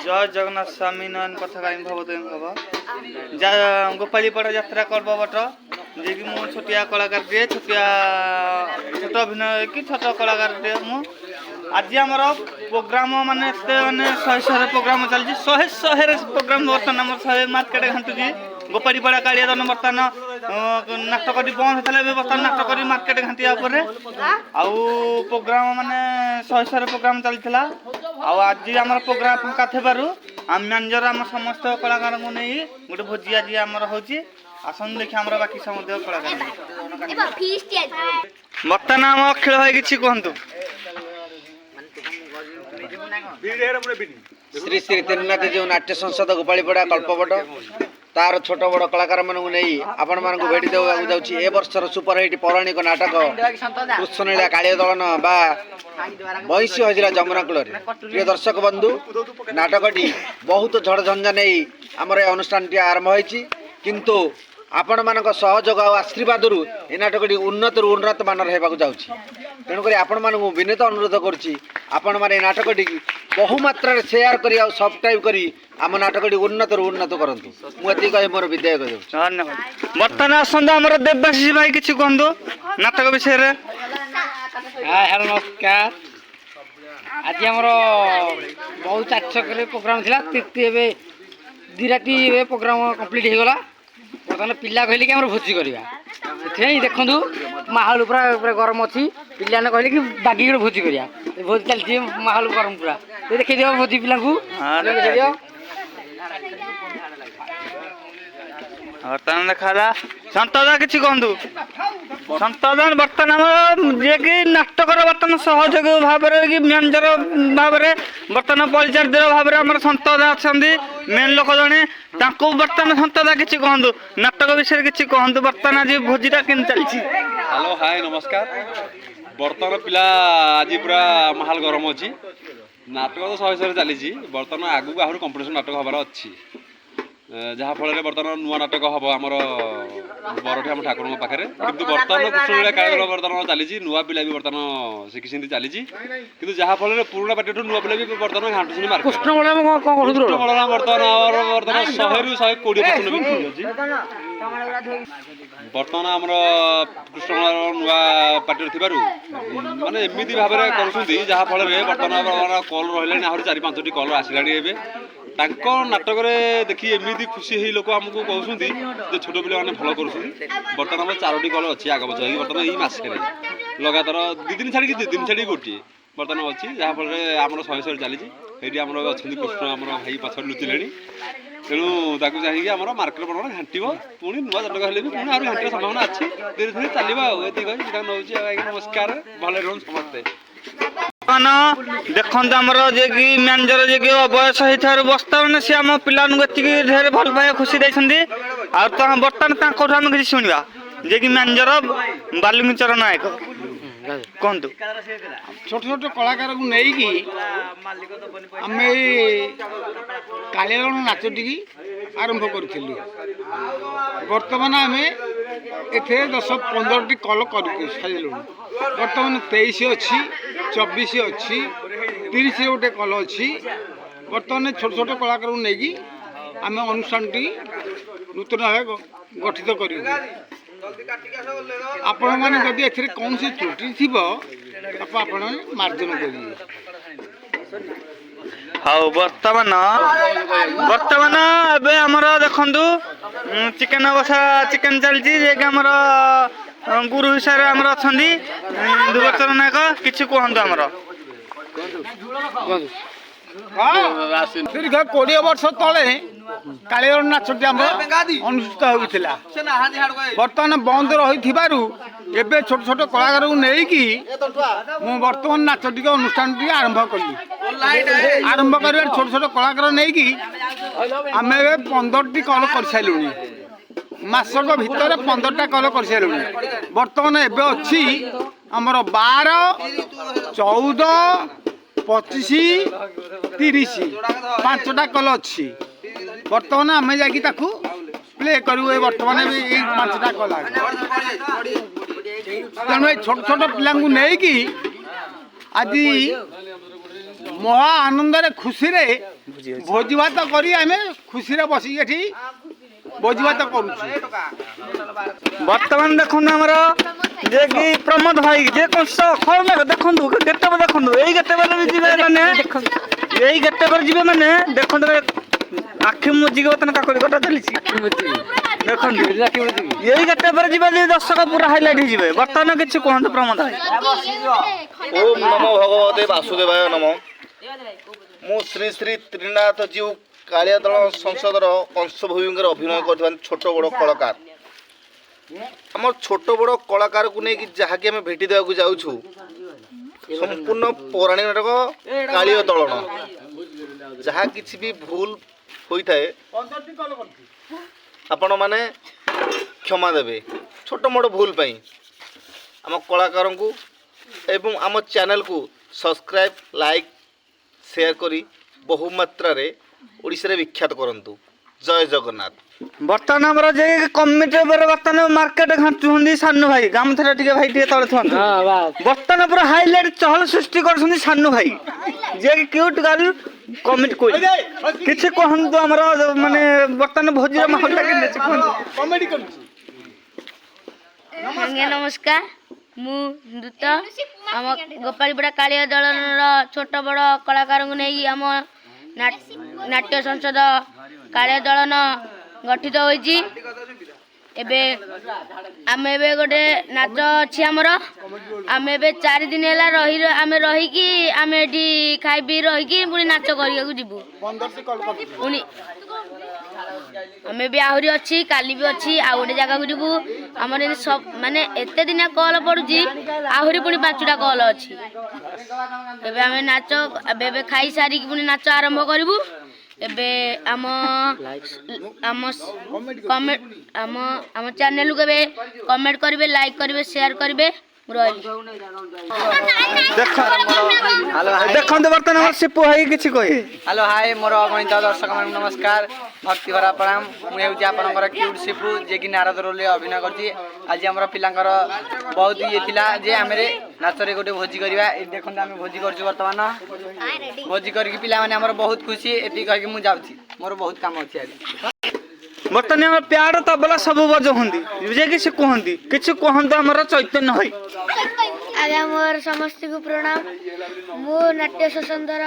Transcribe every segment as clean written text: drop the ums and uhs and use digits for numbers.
जय जगन्नाथ स्वामी नयन पथकाई भवत गोपालीपड़ा यात्रा करब बट जे कि मु छोटिया कलाकार दिए छोट अभिनय कि छोट कलाकार दिए मु आज आमर प्रोग्राम माने माने 100 प्रोग्राम चलती 100 प्रोग्राम बर्तमान आम 100 मार्केट घाटुची गोपालीपड़ा कालियादन बर्तमान नाटक बंद होता है बर्तमान नाटक मार्केट घाटिया आउ प्रोग्राम माने 100 प्रोग्राम चलता आज आम प्रोग्राम फाँका थी आम मैनेजर आम समस्त कलाकार को नहीं गोटे भोजी आज आम हो आसन देखिए आम बाकी समस्त कलाकार बर्तमान आम खेल है कि कहतु श्री श्री त्रिनाथ जो नाट्य संसद गोपालीपड़ा कल्पवट तार छोट बड़ कलाकार मानू नहीं आपण मानक भेटी देवाक जाउछि ए वर्षर सुपरहिट पौराणिक नाटक कृष्णलीला कालिया दलन बा बंशी हजिरा जमुना कूल प्रिय दर्शक बंधु नाटकटी बहुत झड़ झंझा नहीं आमर अनुष्ठान आरंभ होइछि किंतु आपण मानक सहयोग और आशीर्वाद ए नाटकटी उन्नत उन्नत मानर होगा जाउछि तेणुक आपण मानक विनीत अनुरोध करुच्ची आपण मैंने नाटकटी बहुमात्रा सेयार करी और सब्सक्राइब करी आम नाटकटी उन्नत उन्नत करंतु मुझे कहे मोर विदाय कर धन्यवाद बर्तमान आसंत आम देवाशीष भाई किसी कहतु नाटक विषय रे हेलो नमस्कार आज आमर बहुत आचक प्रोग्राम थिला तृतीय दी राति प्रोग्राम कंप्लीट हो गला बर्तमान पिला कहले कि भोजी करवा देखु माहौल पूरा पूरा गरम अच्छी पिलाने कहले कि बागी भोजी करा भोजी चलती माहौल गरम पूरा देखे दियो भोजी पिला बर्तमान देखा सन्तदा किसी कहतु सन्तदा बर्तमान जे कि नाटकर बर्तमान सहयोग भाव कि मैनेजर भाव बर्तमान परिचार्य भाव में सन्तदा अच्छा मेन लोक जड़े बर्तमान सन्तदा किसी कहतु नाटक विषय किसी कहतु बर्तमान आज भोजीटा के चलती हेलो हाय नमस्कार बर्तमान पिला आज पूरा माहौल गरम अच्छी नाटक तो 100 चली बर्तमान आगू आहरी कंपिटिशन नाटक हबार अच्छी जहाँफल बर्तमान नुआ नाटक हम आमर बरठी आम ठाकुर पाखे कि बर्तमान कृष्णलीला कालिया बर्तमान चली नुआ पिला भी बर्तमान शिखी चली कि जहाँफल पुराणा पार्टी नुआ पिला भी बर्तमान घाटुनी बर्तमान बर्तमान 100 ରୁ 120% भी अच्छी बर्तमान आमर कृष्णलीला नुआ पार्टी थी माने एमती भाव में कर जहाँफल बर्तमान कल रही आहरी 4-5टी कल आसला नाटक देखी एमती खुशी ही लोक आमको कहते छोट पिला मैंने भल कर बर्तमान 4टी कल अच्छी आग बच्चा बर्तमान यही मसके लगातार 2 दिन छाड़ी 2 दिन छाड़ी गोटे बर्तमान अच्छी जहाँफल आम 100 चली आम अच्छा कृष्ण आम भाई पछ लुचिले तेणु ताकू चाहिए आम मार्केट बर्तमान घाटव पुणी नुआ नाटक हेल्ले भी पुणी आहरी घाटर संभावना अच्छी धीरे धीरे चलो ये नौ नमस्कार भले रुहन समस्ते देखो आमर जे कि मैनेजर जे कि बयस होता बस्ता मैंने सी आम पिला ढेर भल पाए खुशी देते बर्तमान आम किसी शुणा जे कि मैनेजर बालुंगीचर नायक कहतु छोट छोट कलाकार को नहीं आम कालिया नाचटी आरंभ करूँ बर्तमान आम ए 10-15टी कल कर सारू बर्तमान 23 अच्छी 24 अच्छी 30 गोटे कल अच्छी बर्तमान छोट छोट कलाकार को लेकिन आम अनुष्ठान नूतन भाव गठित कर आपण मैंने जदि ए कौन सी त्रुटि थी आपण मार्जन करेंगे हाँ बर्तमान आमर देखु चिकेन बसा चिकेन चलती आमर गुरु हिसाब से आमर अच्छा दुर्गोचर नायक किसी कहतु आमर दीर्घ 20 वर्ष तले कालिया नाचटी आम अनुष्ठित होता बर्तमान बंद रही एवं छोट छोट कलाकार को लेकिन बर्तमान नाचटी अनुष्ठान आरंभ कली आरंभ कर छोट छोट कलाकार नहीं आम 15टी कल कर सारूँ मासक भितर 15टा कल कर सारूँ बर्तमान एवं अच्छी आमर 12, 14, 25, 30 5टा कल अच्छी बर्तमान आम जा प्ले करूँ बर्तमान भी 5टा कल तेणु छोट छोट पिला नहीं आज ମହା ଆନନ୍ଦରେ ଖୁସିରେ ଭୋଜି ଭାତ କରି ଆମେ ଖୁସିରେ ବସିକି ଏଠି ଭୋଜି ଭାତ କରୁଛୁ। ବର୍ତ୍ତମାନ ଦେଖନ୍ତୁ ଆମର ଯେ କି ପ୍ରମୋଦ ଭାଇ ଯେ କଷ୍ଟ ଦେଖନ୍ତୁ କେତେବେଳେ ଦେଖନ୍ତୁ ଏଇ କେତେବେଳେ ବି ଯିବେ ମାନେ ଏଇ କେତେବେଳେ ଯିବେ ମାନେ ଦେଖନ୍ତୁ ଆଖି ମୁଜିକି ବର୍ତ୍ତମାନ କାକୁଡି କଟା ଚାଲିଛି ଦେଖନ୍ତୁ ଏଇ କେତେବେଳେ ଯିବେ ଯେ ଦର୍ଶକ ପୁରା ହାଇଲାଇଟ୍ ହେଇଯିବେ। ବର୍ତ୍ତମାନ କିଛି କୁହନ୍ତୁ ପ୍ରମୋଦ ଭାଇ। ଓମ୍ ନମୋ ଭଗବତେ ବାସୁଦେବାୟ ନମ। ମୁଁ ଶ୍ରୀ ଶ୍ରୀ ତ୍ରିନାଥ ଜୀଉ କାଳିଆ ଦଳ ସଂସଦର ଅଂଶଭୂମିଙ୍କର ଅଭିନୟ କରୁଥିବା ଛୋଟ ବଡ଼ କଳାକାର। ଆମର ଛୋଟ ବଡ଼ କଳାକାରକୁ ନେଇକି ଯାହାକି ଆମେ ଭେଟି ଦେବାକୁ ଯାଉଛୁ ସମ୍ପୂର୍ଣ୍ଣ ପୌରାଣିକ ନାଟକ କାଳିଆ ଦଳନ। ଯାହା କିଛି ବି ଭୁଲ ହୋଇଥାଏ ଆପଣମାନେ କ୍ଷମା ଦେବେ ଛୋଟ ମୋଟ ଭୁଲ ପାଇଁ। ଆମ କଳାକାରଙ୍କୁ ଏବଂ ଆମ ଚ୍ୟାନେଲକୁ ସବସ୍କ୍ରାଇବ୍ ଲାଇକ୍ ସେୟାର କରି ବହୁ ମାତ୍ରାରେ ଓଡ଼ିଶାରେ ବିଖ୍ୟାତ କରନ୍ତୁ। ଜୟ ଜଗନ୍ନାଥ। ବର୍ତ୍ତମାନ ଆମର ଯେ କମିଟି ଉପରେ ବର୍ତ୍ତମାନ ମାର୍କେଟ ଘାଣ୍ଟୁଛନ୍ତି ସାନୁ ଭାଇ ଗାମୁଛାଟା ଟିକେ ଭାଇ ଟିକେ ତଳେ ଥୁଅନ୍ତୁ। ବର୍ତ୍ତମାନ ପୁରା ହାଇଲାଇଟ୍ ଚହଳ ସୃଷ୍ଟି କରୁଛନ୍ତି ସାନୁ ଭାଇ ଯେ କି କ୍ୟୁଟ୍ ଗାର୍ଲ କମିଟି କୁଇନ୍। କିଛି କୁହନ୍ତୁ ଆମର ମାନେ ବର୍ତ୍ତମାନ ଭୋଜିର ମାହୋଲଟା କେମିତି କୁହନ୍ତୁ। ଆଜ୍ଞା ନମସ୍କାର, ମୁଁ ଦୂତ ଆମ ଗୋପାଳୀପଡ଼ା କାଳିଆ ଦଳର ଛୋଟ ବଡ଼ କଳାକାରଙ୍କୁ ନେଇକି ଆମ ନାଟ୍ୟ ସଂସଦ କାଳିଆ ଦଳନ ଗଠିତ ହୋଇଛି। ଆମେ ଏବେ ଗୋଟେ ନାଚ ଅଛି ଆମର। ଆମେ ଏବେ 4 ଦିନ ହେଲା ଆମେ ରହିକି ଆମେ ଏଠି ଖାଇ ପିଇ ରହିକି ପୁଣି ନାଚ କରିବାକୁ ଯିବୁ। ପୁଣି ଆମେ ବି ଆହୁରି ଅଛି, କାଲି ବି ଅଛି, ଆଉ ଗୋଟେ ଜାଗାକୁ ଯିବୁ। ଆମର ମାନେ ଏତେ ଦିନ କଲ୍ ପଡ଼ୁଛି, ଆହୁରି ପୁଣି 5ଟା କଲ୍ ଅଛି। ଏବେ ଆମେ ନାଚ ଏବେ ଖାଇସାରିକି ପୁଣି ନାଚ ଆରମ୍ଭ କରିବୁ। ଏବେ ଆମ ଚ୍ୟାନେଲକୁ ଏବେ କମେଣ୍ଟ କରିବେ, ଲାଇକ୍ କରିବେ, ସେୟାର କରିବେ। ଦେଖନ୍ତୁ ବର୍ତ୍ତମାନ ଆମର ସିପୁ ଭାଇ କିଛି କହିବେ। ହ୍ୟାଲୋ ହାଏ, ମୋର ଅଗଣିତ ଦର୍ଶକମାନଙ୍କୁ ନମସ୍କାର, ଭକ୍ତି ଭରା ପ୍ରଣାମ। ମୁଁ ହେଉଛି ଆପଣଙ୍କର କ୍ୟୁଟ୍ ସିପୁ ଯିଏକି ନାରଦ ରୋଲରେ ଅଭିନୟ କରୁଛି। ଆଜି ଆମର ପିଲାଙ୍କର ବହୁତ ଇଏ ଥିଲା ଯେ ଆମେ ନାଚରେ ଗୋଟେ ଭୋଜି କରିବା। ଏଠି ଦେଖନ୍ତୁ ଆମେ ଭୋଜି କରୁଛୁ ବର୍ତ୍ତମାନ। ଭୋଜି କରିକି ପିଲାମାନେ ଆମର ବହୁତ ଖୁସି। ଏତିକି କହିକି ମୁଁ ଯାଉଛି, ମୋର ବହୁତ କାମ ଅଛି ଆଜି। ବର୍ତ୍ତମାନ ଆମର ପ୍ୟାଡ ତବଲା ସବୁ ବଜାଉଛନ୍ତି ଯେ କିଛି କୁହନ୍ତି କିଛି କୁହନ୍ତୁ ଆମର ଚୈତନ୍ୟ ଭାଇ। ଆଜ୍ଞା ମୋର ସମସ୍ତଙ୍କୁ ପ୍ରଣାମ। ମୁଁ ନାଟ୍ୟ ସଂସଦର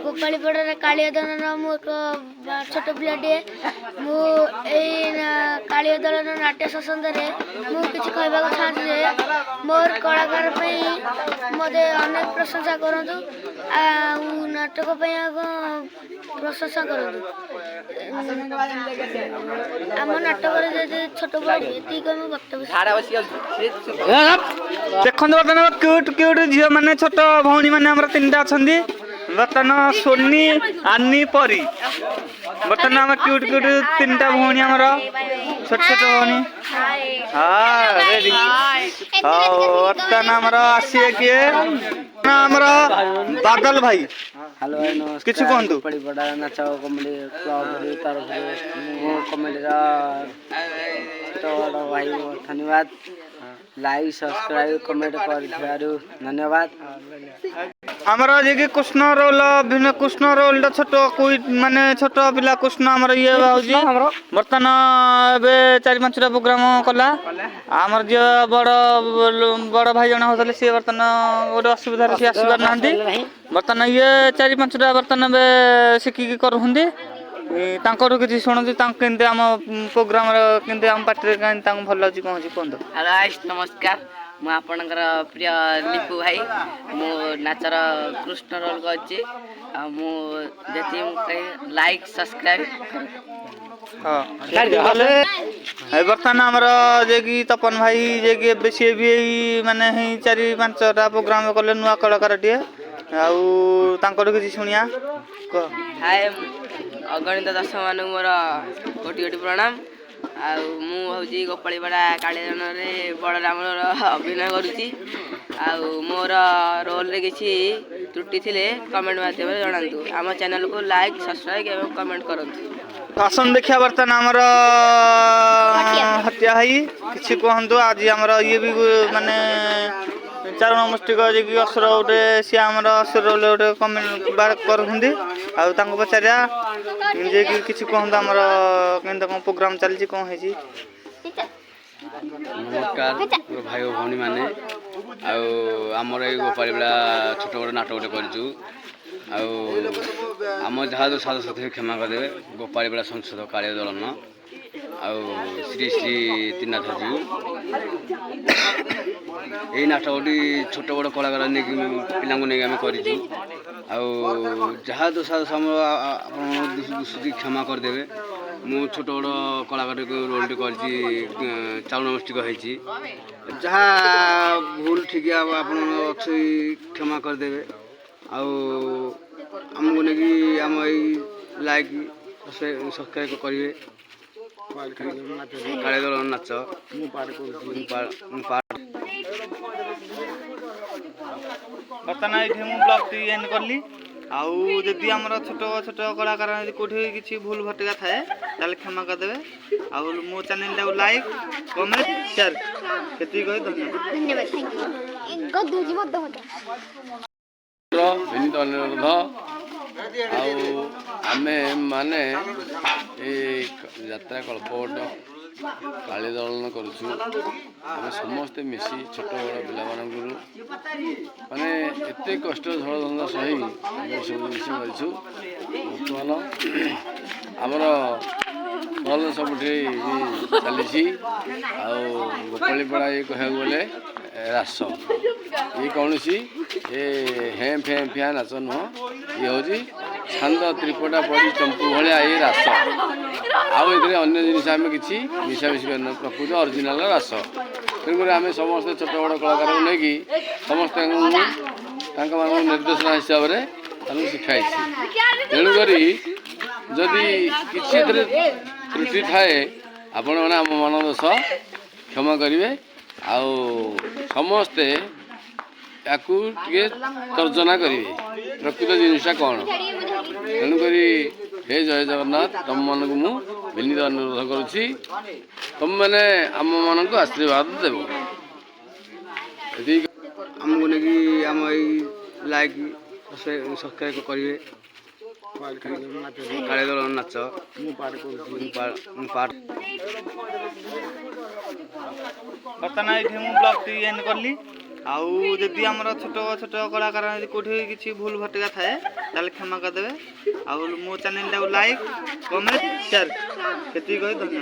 ଗୋପାଳୀପଡ଼ାର କାଳିଆ ଦଳନ ମୁଁ ଏକ ଛୋଟ ପିଲାଟିଏ। ମୁଁ ଏଇ କାଳିଆ ଦଳନ ନାଟ୍ୟ ସଂସଦରେ ମୁଁ କିଛି କହିବାକୁ ଚାହୁଁଛି ଯେ ମୋର କଳାକାର ପାଇଁ ମୋତେ ଅନେକ ପ୍ରଶଂସା କରନ୍ତୁ ଆଉ ନାଟକ ପାଇଁ ଆଗ ପ୍ରଶଂସା କରନ୍ତୁ। ଆମ ନାଟକରେ ଯଦି ଛୋଟ ବଡ଼ ଏତିକି ମୁଁ ବକ୍ତବ୍ୟ। ଦେଖନ୍ତୁ ବର୍ତ୍ତମାନ କ୍ୟୁଟ୍ ଝିଅ ମାନେ ଛୋଟ ଭଉଣୀ ମାନେ ଆମର 3ଟା ଅଛନ୍ତି। ବର୍ତ୍ତମାନ ସୋନି ଆନି ପରି ବର୍ତ୍ତମାନ ଆମର କ୍ୟୁଟ୍ 3ଟା ଭଉଣୀ ଆମର ଛୋଟ ଛୋଟ ଭଉଣୀ। ହଉ ବର୍ତ୍ତମାନ ଆମର ଆସିବେ କିଏ ଆମର ବାଦଲ ଭାଇ। ହ୍ୟାଲୋ ଭାଇ ନମସ୍କାର। କିଛି କୁହନ୍ତୁ। ଗୋପାଳୀପଡ଼ା ନାଚ କମେଡ଼ି କ୍ଲବ ତରଫରୁ ମୁଁ କମେଡ଼ିର ଛୋଟ ବଡ଼ ଭାଇ ଧନ୍ୟବାଦ। ଲାଇକ୍ ସବସ୍କ୍ରାଇବ୍ କମେଣ୍ଟ କରିଥିବାରୁ ଧନ୍ୟବାଦ। ଆମର ଯିଏକି କୃଷ୍ଣ ରୋଲ କୃଷ୍ଣ ରୋଲଟା ଛୋଟ ମାନେ ଛୋଟ ପିଲା କୃଷ୍ଣ ଆମର ଇଏ ହେଉଛି ବର୍ତ୍ତମାନ ଏବେ 4-5ଟା ପ୍ରୋଗ୍ରାମ କଲା। ଆମର ଯିଏ ବଡ଼ ଭାଇ ଜଣେ ହେଉଥିଲେ ସିଏ ବର୍ତ୍ତମାନ ଗୋଟେ ଅସୁବିଧାରେ ସିଏ ଆସିପାରୁନାହାନ୍ତି। ବର୍ତ୍ତମାନ ଇଏ 4-5ଟା ବର୍ତ୍ତମାନ ଏବେ ଶିଖିକି କରୁଛନ୍ତି। ତାଙ୍କଠୁ କିଛି ଶୁଣନ୍ତୁ ତାଙ୍କୁ କେମିତି ଆମ ପ୍ରୋଗ୍ରାମର କେମିତି ଆମ ପାର୍ଟିରେ କେମିତି ତାଙ୍କୁ ଭଲ ଲାଗୁଛି କ'ଣ ଅଛି କୁହନ୍ତୁ। ହ୍ୟାଲୋ ନମସ୍କାର, ମୁଁ ଆପଣଙ୍କର ପ୍ରିୟ ଲିପୁ ଭାଇ। ମୁଁ ନାଚର କୃଷ୍ଣ ରୋଲ କରିଛି। ଆଉ ମୁଁ ଯେତିକି ଲାଇକ୍ ସବସ୍କ୍ରାଇବ୍। ବର୍ତ୍ତମାନ ଆମର ଯିଏକି ତପନ ଭାଇ ଯିଏକି ଏବେ ସିଏ ବି ଏଇ ମାନେ 4-5ଟା ପ୍ରୋଗ୍ରାମ କଲେ ନୂଆ କଳାକାରଟିଏ। ଆଉ ତାଙ୍କଠୁ କିଛି ଶୁଣିବା କହ। ହାଏ ଅଗଣିତ ଦର୍ଶକମାନଙ୍କୁ ମୋର କୋଟି କୋଟି ପ୍ରଣାମ। ଆଉ ମୁଁ ହେଉଛି ଗୋପାଳୀପଡ଼ା କାଳିଆଦଳରେ ବଳରାମର ଅଭିନୟ କରୁଛି। ଆଉ ମୋର ରୋଲରେ କିଛି ତ୍ରୁଟି ଥିଲେ କମେଣ୍ଟ ମାଧ୍ୟମରେ ଜଣାନ୍ତୁ। ଆମ ଚ୍ୟାନେଲକୁ ଲାଇକ୍ ସବସ୍କ୍ରାଇବ୍ ଏବଂ କମେଣ୍ଟ କରନ୍ତୁ। ଆସନ୍ତୁ ଦେଖିବା ବର୍ତ୍ତମାନ ଆମର ହତ୍ୟା ଭାଇ କିଛି କୁହନ୍ତୁ। ଆଜି ଆମର ଇଏ ବି ମାନେ ଚାରଣ ମୁଷ୍ଟିକ ଯିଏକି ଅସୁର ଗୋଟେ ସିଏ ଆମର ଅସୁର ବୋଲି ଗୋଟେ କମେଣ୍ଟ ବାର କରୁଛନ୍ତି ଆଉ ତାଙ୍କୁ ପଚାରିବା ଯିଏକି କିଛି କୁହନ୍ତୁ ଆମର କେମିତି କ'ଣ ପ୍ରୋଗ୍ରାମ ଚାଲିଛି କ'ଣ ହେଇଛି। ନମସ୍କାର ମୋର ଭାଇ ଓ ଭଉଣୀମାନେ ଆଉ ଆମର ଏଇ ଗୋପାଳୀବେଳା ଛୋଟ ବଡ଼ ନାଟକ ଗୋଟେ କରିଛୁ ଆଉ ଆମ ଯାହା ଯେଉଁ ସାଙ୍ଗସାଥି କ୍ଷମା କରିଦେବେ ଗୋପାଳୀବେଳା ସଂସଦ କାଳିଆ ଦଳନ ଆଉ ଶ୍ରୀ ଶ୍ରୀ ତ୍ରିନାଥ ଜୀଉ ଏଇ ନାଟକଟି ଛୋଟ ବଡ଼ କଳାକାର ନେଇକି ପିଲାଙ୍କୁ ନେଇକି ଆମେ କରିଛୁ ଆଉ ଯାହା ଦୋଷ ଆମର ଆପଣ ଦୁଷୁଟି କ୍ଷମା କରିଦେବେ। ମୁଁ ଛୋଟ ବଡ଼ କଳାକାରକୁ ରୋଲ୍ଟି କରିଛି ଚାଉଳ ମଷ୍ଟିକ ହେଇଛି ଯାହା ଭୁଲ ଠିକ୍ ଆପଣ ଅଛି କ୍ଷମା କରିଦେବେ ଆଉ ଆମକୁ ନେଇକି ଆମ ଏଇ ଲାଇକ୍ ସବସ୍କ୍ରାଇବ୍ କରିବେ। କାଳିଆ ଦଳ ନାଚ ମୁଁ ପାଠ କରୁଛି ବର୍ତ୍ତମାନ ଏଇଠି ମୁଁ ବ୍ଲଗ୍ଟି ଏଣ୍ଡ କଲି ଆଉ ଯଦି ଆମର ଛୋଟ ଛୋଟ କଳାକାର ଯଦି କେଉଁଠି କିଛି ଭୁଲ ଭଟିକା ଥାଏ ତାହେଲେ କ୍ଷମା କରିଦେବେ ଆଉ ମୋ ଚ୍ୟାନେଲଟାକୁ ଲାଇକ୍ କମେଣ୍ଟ ସେୟାର ସେତିକି କହି ବିନୀତ ଅନୁରୋଧ ଆଉ ଆମେ ମାନେ ଏଇ ଯାତ୍ରା କଳ୍ପବଟ କାଳିଆ ଦଳନ କରୁଛୁ ଆମେ ସମସ୍ତେ ମିଶି ଛୋଟ ବଡ଼ ପିଲାମାନଙ୍କରୁ ମାନେ ଏତେ କଷ୍ଟ ଝଡ଼ ଧନ୍ଦା ସହି ଆମେ ସବୁ ଜିନିଷ କରିଛୁ। ବର୍ତ୍ତମାନ ଆମର ଭଲ ସବୁଠି ଚାଲିଛି ଆଉ ଗୋପାଳୀପଡ଼ା ଇଏ କହିବାକୁ ଗଲେ ରାସ ଇଏ କୌଣସି ଏ ହେଁ ଫେଁ ଫିଆ ନାଚ ନୁହଁ ଇଏ ହେଉଛି ଛାନ୍ଦ ତ୍ରିପଟା ପରି ଚମ୍ପୁ ଭଳିଆ ଏଇ ରାସ ଆଉ ଏଥିରେ ଅନ୍ୟ ଜିନିଷ ଆମେ କିଛି ମିଶାମିଶି କରିନ ପ୍ରକୃତ ଅରିଜିନାଲ ରାସ ତେଣୁକରି ଆମେ ସମସ୍ତେ ଛୋଟ ବଡ଼ କଳାକାରଙ୍କୁ ନେଇକି ସମସ୍ତଙ୍କୁ ତାଙ୍କମାନଙ୍କୁ ନିର୍ଦ୍ଦେଶନା ହିସାବରେ ତାଙ୍କୁ ଶିଖାଇଛି। ତେଣୁକରି ଯଦି କିଛି ଏଥିରେ ତ୍ରୁଟି ଥାଏ ଆପଣମାନେ ଆମମାନଙ୍କ ଦୋଷ କ୍ଷମା କରିବେ ଆଉ ସମସ୍ତେ ୟାକୁ ଟିକେ ତର୍ଜନା କରିବେ ପ୍ରକୃତ ଜିନିଷଟା କ'ଣ। ତେଣୁକରି ହେ ଜୟ ଜଗନ୍ନାଥ ତମମାନଙ୍କୁ ମୁଁ ବିନୀତ ଅନୁରୋଧ କରୁଛି ତମେମାନେ ଆମମାନଙ୍କୁ ଆଶୀର୍ବାଦ ଦେବ। ଏତିକି ଆମକୁ ନେଇକି ଆମ ଏଇ ଲାଇକ୍ ସବସ୍କ୍ରାଇବ୍ କରିବେ। କାଳିଆ ଦଳ ନାଚ ମୁଁ ପାଠ କରୁଛି ବର୍ତ୍ତମାନ ଏଇଠି ମୁଁ ବ୍ଲଗ୍ଟି ଏଣ୍ଡ କଲି ଆଉ ଯଦି ଆମର ଛୋଟ ଛୋଟ କଳାକାର ଯଦି କେଉଁଠି କିଛି ଭୁଲ ଭଟିକା ଥାଏ ତାହେଲେ କ୍ଷମା କରିଦେବେ ଆଉ ମୋ ଚ୍ୟାନେଲଟାକୁ ଲାଇକ୍ କମେଣ୍ଟ ସେୟାର ସେତିକି କହି ଧନ୍ୟବାଦ।